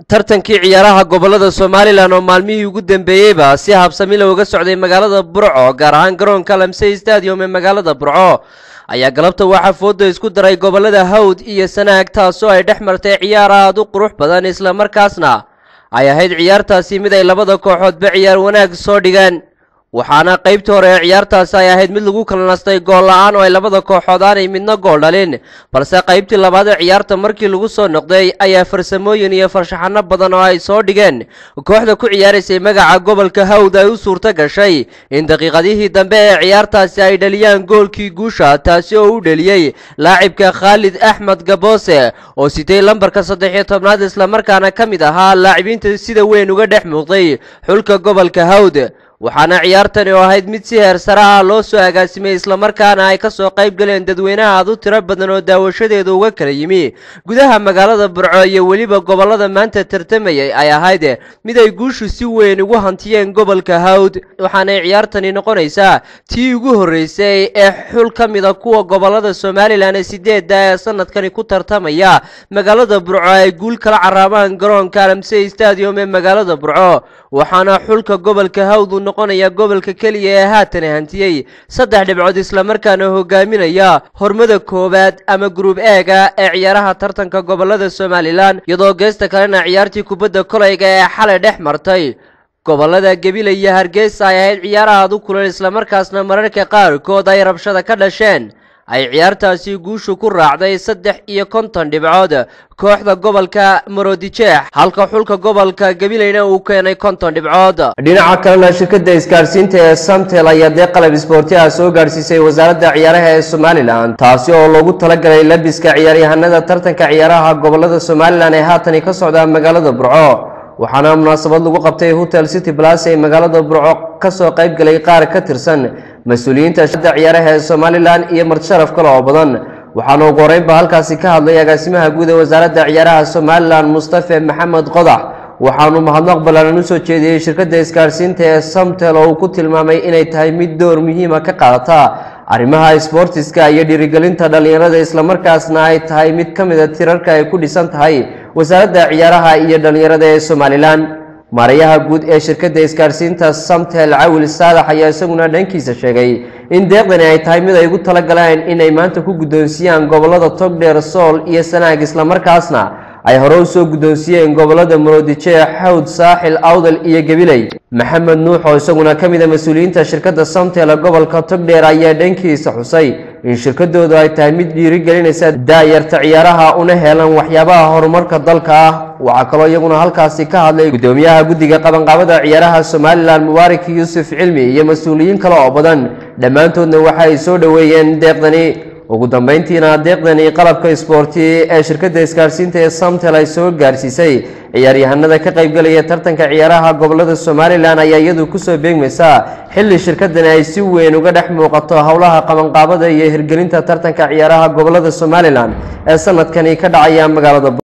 tartankii ciyaaraha gobolada Somaliland oo maalmihii ugu dambeeyayba si habsami leh uga socday magaalada Burco gaar ahaan garoonka Lamsey Stadium ee magaalada Burco ayaa galabta waxa foodo isku daray gobolada Hawd iyo Sanaag taasoo ay dhex martay ciyaar aad u qurux badan isla markaasna ay ahayd ciyaartaasi mid ay labada kooxoodba ciyaar wanaag soo dhigaan waxaana qaybtii hore ciyaartaasi ay ahayd mid lagu kala nastay gool la'aan oo ay labada kooxood aanay midna gool dhalin balse qaybtii labaad ee ciyaarta markii lagu soo noqday ayaa farsamooyin iyo farshaxano badan oo ay soo dhigeen kooxda ku ciyaaraysay magaca gobolka Hawd ay u suurta gashay in daqiiqadihii dambe ee ciyaartaasi ay dhaliyaan goolkii guusha taasi oo u dhaliyay laacibka Khalid Ahmed Gabose oo sitay lambarka 13 isla markaana kamid ahaa laacibiinta sida weyn uga dhex muuqday xulka gobolka Hawd waxaana ciyaartani oo ahayd mid si heer sare ah loo soo agaasimay isla markaana ay ka soo qayb galeen dadweynaha aad u tiro badan oo daawashadeedu uga kala yimi gudaha magaalada Burco iyo waliba gobolada maanta tartamayay ay ahayd mid ay guushu si weyn ugu hantiyeen gobolka Hawd waxaana ciyaartani noqonaysaa tii ugu horeysay ee xul kamid ah kuwa gobolada Somaliland ee 8 ee sanadkani ku tartamaya magaalada Burco ay guul kala carabaan garoonka Lamsey Stadium ee magaalada Burco waxaana xulka gobolka Hawd noqonaya gobolka kaliya ee haatan hantiyay 3 dhibcood isla markaana hogaaminaya hormada koobaad ama group A-ga ee ciyaaraha tartanka gobolada Somaliland iyadoo geesta kalena ciyaartii kubadda kolayga ee xalay dhex martay gobolada Gabiley iyo Hargeysa ay ahayd ciyaaraha u kulul isla markaasna mararka qaarkood ay rabshada ka dhasheen ay ciyaartaasi guushu ku raacday 53 dhibcood kooxda gobolka Maroodijeex halka xulka gobolka Gabileyna uu keenay 50 dhibcood dhinaca kalena shirkadda isgaarsiinta ee Samtel ayaa qalab isboorti ah soo gaarsiisay wasaaradda ciyaaraha ee Somaliland taasi oo loogu talagalay labiska ciyaaryahanada tartanka ciyaaraha gobolada Somaliland ee haatan ka socda magaalada Burco waxaana munaasabad lagu qabtay Hotel City Place ee magaalada Burco ka soo qayb galay qaar ka tirsan mas'uuliyiinta shirkadda ciyaaraha ee Somaliland iyo marti sharaf kale oo badan waxaana ugu horeynba halkaasi ka hadlay agaasimaha guud ee wasaaradda ciyaaraha Somaliland Mustafa Maxamed Qodax waxaanu mahadnaq balaaran u soo jeediyay shirkadda isgaarsiinta ee Samtel oo ku tilmaamay inay tahay mid door muhiim ah ka qaadata arrimaha sportiska iyo dhiirigelinta dhalinyarada isla markaasna ay tahay mid kamid ah tirarka ay ku dhisan tahay wasaaradda ciyaaraha iyo dhalinyarada ee Somaliland maarayaha guud ee shirkadda isgaarsiinta Samtel Awil Saalax ayaa isaguna dhankiisa sheegay in deeqdani ay tahay mid ay ugu talagaleen inay maanta ku gudoonsiyaan gobolada Togdheer Sool iyo Sanaag isla markaasna ay hore u soo gudoonsiyeen gobolada Maroodijeex Hawd Saaxil Awdal iyo Gabiley Maxamed Nuux oo isaguna kamid ah mas'uuliyiinta shirkadda Samtel gobolka Togdheer ayaa dhankiisa xusay in shirkadoodu ay tahay mid dhiirigelinaysa daayarta ciyaaraha una heelan waxyaabaha horumarka dalka ah waxa kale iyaguna halkaasi ka hadlay gudoomiyaha guddiga qabanqaabada ciyaaraha Somaliland Mubarak Yuusuf Cilmi iyo mas'uuliyiin kale oo badan dhamaantoodna waxa ay soo dhaweeyeen deeqdani ugu dambeyntiina deeqdani qalabka isboorti ee shirkadda isgaarsiinta ee Samtel ay soo gaarsiisay ciyaaryahanada ka qayb galaya tartanka ciyaaraha gobolada Somaliland ayaa iyadu ku soo beegmaysa xilli shirkaddan ay si weyn uga dhex muuqato hawlaha qabanqaabada iyo hirgelinta tartanka ciyaaraha gobolada Somaliland ee sanadkani ka dhacaya magaalada